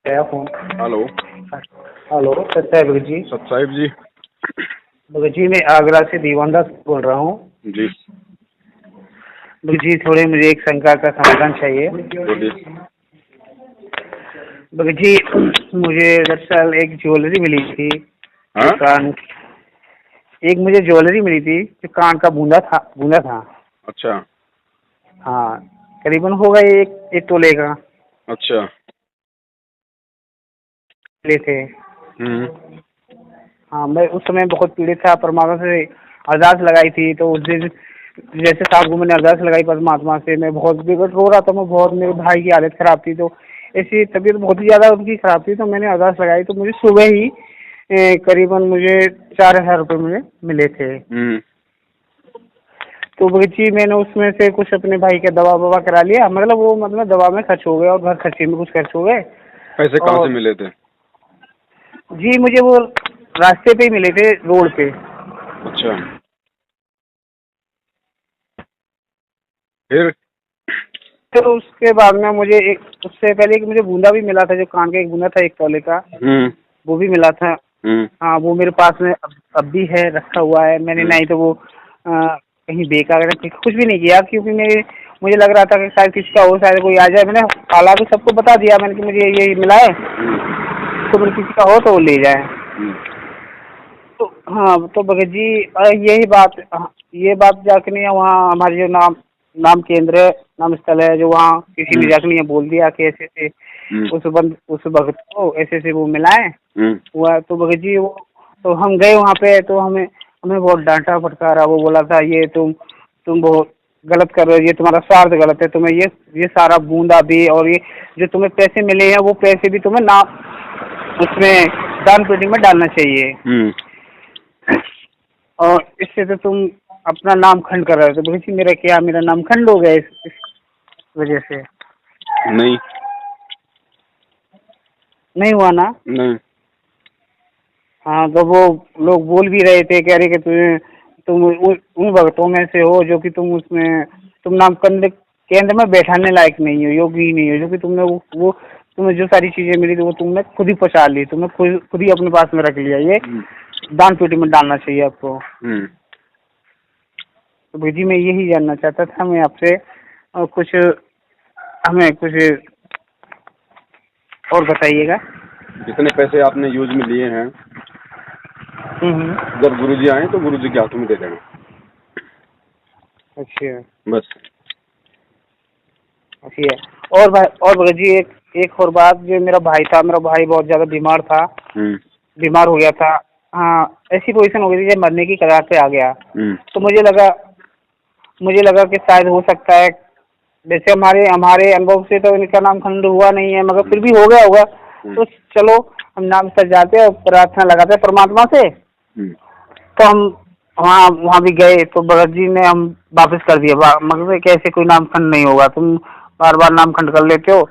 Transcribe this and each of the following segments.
Phone. Hello. Hello सत साहिब जी। सत साहिब जी। भगत जी, मैं आगरा से दीवानदास बोल रहा हूँ। जी भगत जी, थोड़े मुझे एक शंका का समाधान चाहिए। बोलिए। भगत जी, मुझे दरअसल एक ज्वेलरी मिली थी हाँ? जो कान एक मुझे ज्वेलरी मिली थी जो कान का बूंदा था। अच्छा हाँ, करीबन होगा एक तोले का अच्छा। ले थे। हाँ, मैं उस समय बहुत पीड़ित था, परमात्मा से अरदास लगाई थी। तो उस दिन जैसे साहब को मैंने अरदास लगाई परमात्मा से, मैं बहुत बिगड़ रो रहा था। मैं बहुत, मेरे भाई की हालत खराब थी, तो ऐसी तबीयत बहुत ही ज़्यादा उनकी खराब थी। तो मैंने अरदास लगाई, तो मुझे सुबह ही करीबन मुझे 4,000 रुपये मुझे मिले थे। तो भगत जी, मैंने उसमें से कुछ अपने भाई का दवा ववा करा लिया, मतलब दवा में खर्च हो गया और घर खर्चे में कुछ खर्च हो गए। पैसे कहाँ और से मिले थे? जी, मुझे वो रास्ते पे ही मिले थे, रोड पे। अच्छा, फिर? फिर उसके बाद में मुझे उससे पहले एक मुझे बूंदा भी मिला था, जो कान का एक बूंदा था 1 तोले का, वो भी मिला था। हाँ, वो मेरे पास में अब भी है, रखा हुआ है मैंने। नहीं तो वो कहीं बेकार कुछ भी नहीं किया, क्योंकि मुझे लग रहा था कि शायद किसी का हो, शायद कोई आ जाए। मैंने हालांकि सबको बता दिया मैंने कि मुझे ये मिला है, तो मैंने किसी का हो तो वो ले जाए। तो हाँ, तो भगत जी, यही बात, ये बात जाके नहीं है वहाँ हमारे जो नाम केंद्र है, नाम स्थल है, जो वहाँ किसी ने जाके नहीं बोल दिया कि ऐसे ऐसे उस भगत को ऐसे ऐसे वो मिला है हुआ। तो भगत जी, वो तो हम गए वहाँ पे, तो हमें बहुत डांटा फटकारा। वो बोला था, ये तुम बहुत गलत कर रहे हो, ये तुम्हारा स्वार्थ गलत है। तुम्हें ये सारा बूंदा भी और ये जो तुम्हें पैसे मिले हैं, वो पैसे भी तुम्हें ना उसमें दान पेटी में डालना चाहिए। और इससे तो तुम अपना नाम खंड कर रहे हो। तो भगत जी, मेरा नाम खंड हो गया इस वजह से? नहीं हुआ ना? नहीं। हाँ, तो वो लोग बोल भी रहे थे, कह रहे कि तुम उन भक्तों में से हो जो कि तुम नाम केंद्र में बैठाने लायक नहीं हो, योगी नहीं हो, जो कि तुमने वो तुम्हें जो सारी चीजें मिली थी वो तुमने खुद ही पहुंचा ली, तुमने खुद ही अपने पास में रख लिया। ये दान पेटी में डालना चाहिए आपको। तो भाई जी, मैं यही जानना चाहता था मैं आपसे, हमें कुछ और बताइएगा। जितने पैसे आपने यूज में लिए हैं, जब गुरुजी आए तो गुरुजी के हाथ में दे देना। अच्छा, बस। अच्छा। और भगत जी, एक और बात, जो मेरा भाई बहुत ज्यादा बीमार था, बीमार हो गया था। हाँ, ऐसी पोजीशन हो गई थी जब मरने की कगार पे आ गया। तो मुझे लगा कि शायद हो सकता है, वैसे हमारे अनुभव से तो इनका नाम खंड हुआ नहीं है, मगर फिर भी हो गया होगा। तो चलो, हम नाम सच जाते हैं और प्रार्थना लगाते हैं परमात्मा से। तो हम वहाँ भी गए, तो भगत जी ने हम वापस कर दिया, मगर कैसे कोई नाम खंड नहीं होगा, तुम बार बार नाम खंड कर लेते हो।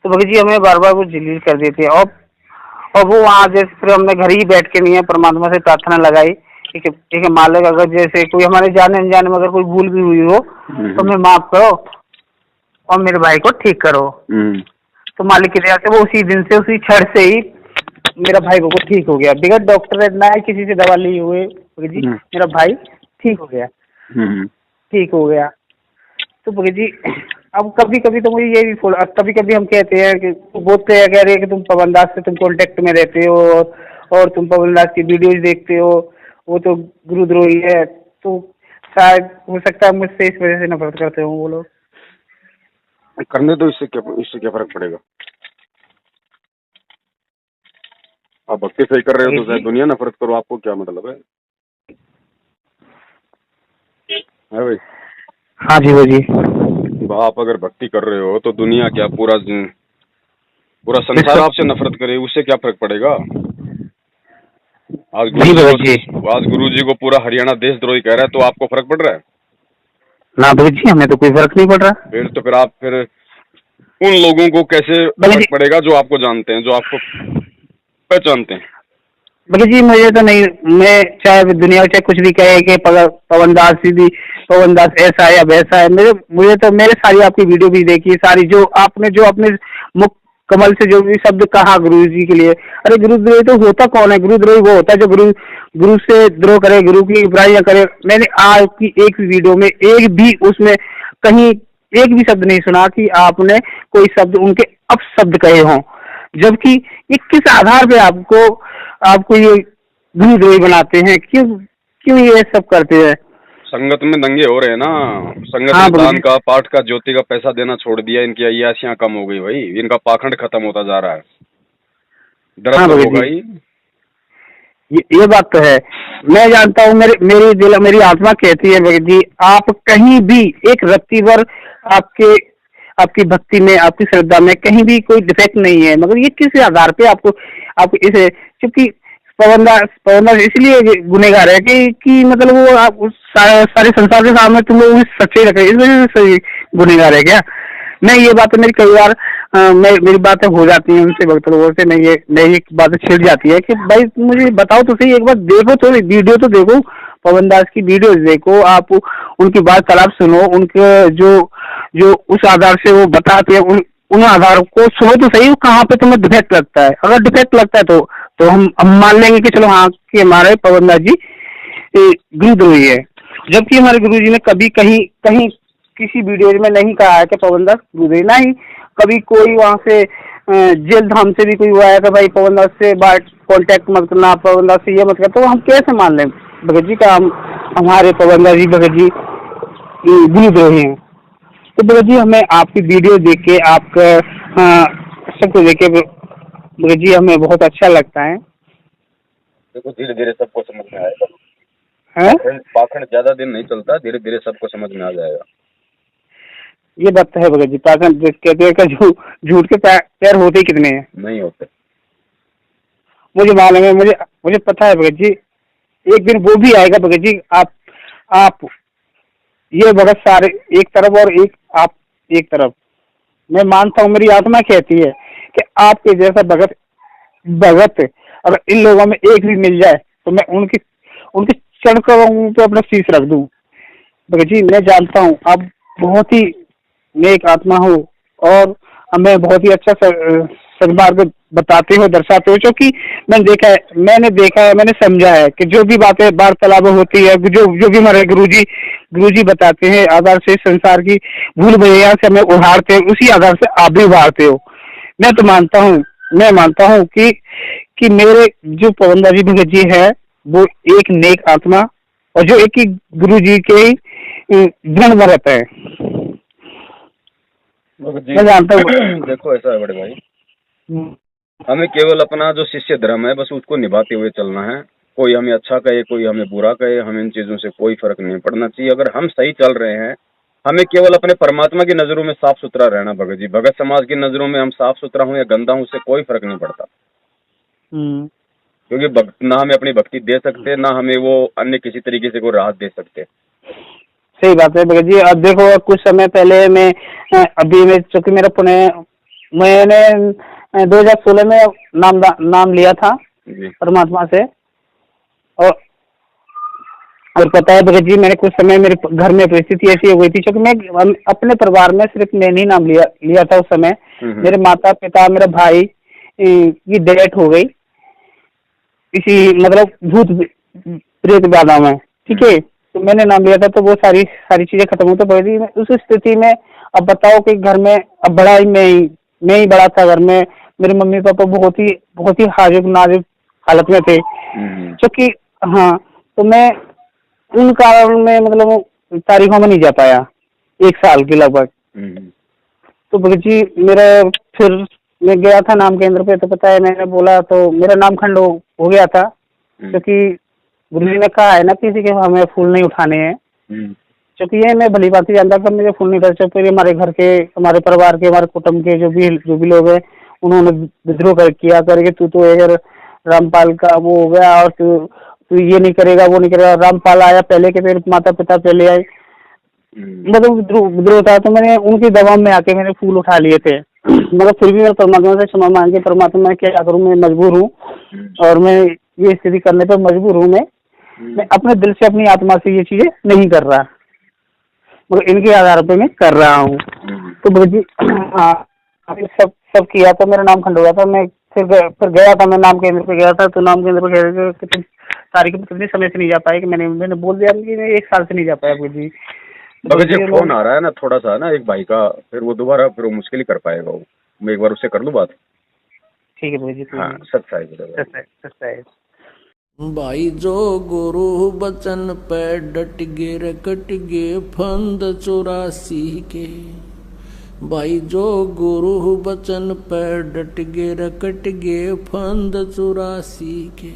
तो भगत जी हमें बार बार वो डिलीट कर देते हैं। और वो वहाँ जैसे फिर हमने घर ही बैठ के नहीं है, परमात्मा से प्रार्थना लगाई, ठीक है मालिक, अगर जैसे कोई हमारे जाने अनजाने में अगर कोई भूल भी हुई हो तो हमें माफ करो और मेरे भाई को ठीक करो। तो मालिक की दया से वो उसी दिन से, उसी क्षण से ही मेरा भाई को ठीक हो गया, बगैर डॉक्टर ना किसी से दवा ली हुए जी, मेरा भाई ठीक हो गया। ठीक हो गया। तो भगत जी, अब कभी कभी तो मुझे ये भी कभी कभी हम कहते हैं कि बोलते हैं, कह रहे हैं कि तुम पवन दास से तुम कांटेक्ट में रहते हो और तुम पवन दास की वीडियोज देखते हो, वो तो गुरुद्रोही है। तो शायद हो सकता है मुझसे इस वजह से नफरत करते हो वो लोग। करने दो, इससे क्या फर्क पड़ेगा? आप भक्ति सही कर रहे हो तो शायद दुनिया नफरत करो, आपको क्या मतलब है भाई? हाँ जी भाई जी। आप अगर भक्ति कर रहे हो तो दुनिया क्या, पूरा संसार आपसे नफरत करे, उससे क्या फर्क पड़ेगा? आज गुरुजी को पूरा हरियाणा देशद्रोही कह रहा है, तो आपको फर्क पड़ रहा है? ना भगत जी, हमें तो कोई फर्क नहीं पड़ रहा। फिर आप उन लोगों को कैसे फर्क पड़ेगा जो आपको जानते हैं, जो आपको पहचानते हैं? भगत जी, मुझे तो नहीं, मैं चाहे दुनिया चाहे कुछ भी कहे कि पवन दास ऐसा है या वैसा है, मुझे तो मेरे सारी आपकी वीडियो भी देखी, सारी जो आपने मुख कमल से जो भी शब्द कहा गुरु जी के लिए, अरे गुरुद्रोही तो होता कौन है? गुरुद्रोही वो होता है जो गुरु से द्रोह करे, गुरु की बुराइयां करे। मैंने आज की एक वीडियो में एक भी उसमें कहीं एक भी शब्द नहीं सुना कि आपने कोई शब्द उनके अपशब्द कहे हों, जबकि ये किस आधार पे आपको ये गुरुद्रोही बनाते हैं? क्यों ये सब करते हैं? संगत में दंगे हो रहे हैं ना, संगत हाँ ने दान का, पाठ का, ज्योति का पैसा देना छोड़ दिया, इनकी अय्यासियां कम हो गई भाई, इनका पाखंड खत्म होता जा रहा है। हाँ दरअसल होगा ही। ये बात तो है, मैं जानता हूँ, मेरी आत्मा कहती है भगत जी, आप कहीं भी एक रत्ती भर आपकी भक्ति में, आपकी श्रद्धा में कहीं भी कोई डिफेक्ट नहीं है, मगर ये किस आधार पे आपको इसे, क्योंकि पवनदास इसलिए गुनहगार है कि मतलब वो आप सारे संसार के सामने तुम लोग सच्चे रख रहे, इस वजह से गुनहगार है क्या? मैं ये बातें मेरी कई बार मेरी बातें हो जाती हैं उनसे, भक्त लोगों से, मैं ये बातें छिड़ जाती है कि भाई मुझे बताओ तो सही, एक बार देखो तो, वीडियो तो देखो, पवनदास की वीडियो देखो, आप उनकी वार्तालाप सुनो, उनके जो उस आधार से वो बताते हैं, उन आधार को सुनो तो सही, कहाँ पे तुम्हें डिफेक्ट लगता है। अगर डिफेक्ट लगता है तो हम मान लेंगे कि चलो हाँ कि हमारे पवनदास जी गुरुद्रोही है, जबकि हमारे गुरु जी ने कभी कहीं किसी वीडियो में नहीं कहा है कि पवनदास गुरुद्रोही, ना ही कभी कोई वहां से जेल धाम से भी कोई हुआ है कि भाई पवनदास से बात कांटेक्ट मत करना, पवनदास से ये मत कर, तो हम कैसे मान लें भगत जी का हमारे पवनदास जी भगत जी गुरुद्रोही हैं? तो भगत जी हमें आपकी वीडियो देख के, आपका सबको देख के भगत जी हमें बहुत अच्छा लगता है। देखो धीरे धीरे सबको समझ में आएगा, पाखंड ज्यादा दिन नहीं चलता, धीरे धीरे सबको समझ में आ जाएगा। ये बात है भगत जी, पाखंड कहते हैं कि झूठ के पैर होते ही कितने हैं? नहीं होते, मुझे मालूम है, मुझे पता है भगत जी, एक दिन वो भी आएगा भगत जी। आप ये भगत सारे एक तरफ और आप एक तरफ, मैं मानता हूँ, मेरी आत्मा कहती है कि आपके जैसा भगत अगर इन लोगों में एक भी मिल जाए तो मैं उनके चरणों पे अपना शीश रख दूं। भगत जी मैं जानता हूँ आप बहुत ही नेक आत्मा हो और हमें बहुत ही अच्छा सद्मार्ग बताते हो, दर्शाते हो, क्योंकि मैंने देखा है, मैंने समझा है कि जो भी बातें वार्तालाप होती है, जो भी हमारे गुरुजी बताते हैं, आधार से संसार की भूल भैया से हमें उभारते हैं, उसी आधार से आप भी उभारते हो। मैं मानता हूँ कि मेरे जो पवनदास जी भगत जी है वो एक नेक आत्मा और जो एक ही गुरु जी के गुण भरत है। मैं जानता हूँ। देखो ऐसा है बड़े भाई, हमें केवल अपना जो शिष्य धर्म है बस उसको निभाते हुए चलना है। कोई हमें अच्छा कहे, कोई हमें बुरा कहे, हमें इन चीजों से कोई फर्क नहीं पड़ना चाहिए। अगर हम सही चल रहे हैं, हमें केवल अपने परमात्मा की नजरों में साफ सुथरा रहना। भगत जी, भगत समाज की नजरों में हम साफ सुथरा हूँ या गंदा हूँ, उससे कोई फर्क नहीं पड़ता, क्योंकि ना हमें अपनी भक्ति दे सकते, ना हमें वो अन्य किसी तरीके से कोई राहत दे सकते। सही बात है भगत जी। अब देखो कुछ समय पहले मैं चूंकि मेरा पुणे, मैंने 2016 में नाम लिया था परमात्मा से, और पता है भगत जी मैंने कुछ समय मेरे घर में परिस्थिति ऐसी हो गई थी, क्योंकि मैं अपने परिवार में सिर्फ मैंने ही नाम लिया था उस समय। मेरे माता पिता, मेरा भाई की डेथ हो गई इसी मतलब भूत प्रेत बाधा में, ठीक है। तो मैंने नाम लिया था, तो वो सारी चीजें खत्म हो। तो भगत जी उस स्थिति में अब बताओ कि घर में अब बड़ा ही मैं ही बड़ा था घर में, मेरे मम्मी पापा बहुत ही नाजुक हालत में थे, क्योंकि हाँ, तो मैं उन कारण में मतलब तारीखों में नहीं जा पाया 1 साल के लगभग। तो भगत जी फिर मैं गया था नाम केंद्र पे, तो पता है मैंने बोला तो मेरा नामखंड हो गया था, क्योंकि गुरुजी ने कहा है ना किसी के हमें फूल नहीं उठाने हैं, क्योंकि ये मैं भली बात ही जानता था मुझे फूल नहीं उठाने। फिर हमारे घर के, हमारे परिवार के, हमारे कुटुंब के जो भी लोग हैं उन्होंने विद्रोह किया करके तू तो अगर रामपाल का वो हो गया और तू ये नहीं करेगा वो नहीं करेगा। रामपाल आया पहले के, फिर माता पिता पहले आए, मतलब विद्रोह था। तो मैंने उनके दबाव में आके मैंने फूल उठा लिए थे, मगर फिर भी मैं परमात्मा से क्षमा मांग के, परमात्मा मैं क्या करूँ, मैं मजबूर हूँ और मैं ये स्थिति करने पर मजबूर हूँ। मैं अपने दिल से, अपनी आत्मा से ये चीजें नहीं कर रहा, मगर इनके आधार पर मैं कर रहा हूँ। तो भगत जी सब किया तो मेरा नाम खंड हो गया था। मैं फिर गया था, मैं नाम केंद्र पे गया था, तो नाम केंद्र पे गया कितनी तारीख में कितने समय से नहीं जा पाए कि मैंने बोल दिया कि मैं 1 साल से नहीं जा पाया अभी जी। मगर जो फोन आ रहा है ना थोड़ा सा ना एक भाई का, फिर वो दोबारा फिर वो मुश्किल ही कर पाएगा वो। मैं एक बार उससे कर लूँ बात। ठीक है भाई जी। हाँ सच है सच है भाई जो गुरु बचन पे डट गे रे कट गे फंद 84 के। भाई जो गुरु बचन पे डट गे रे कट गे फंद 84 के।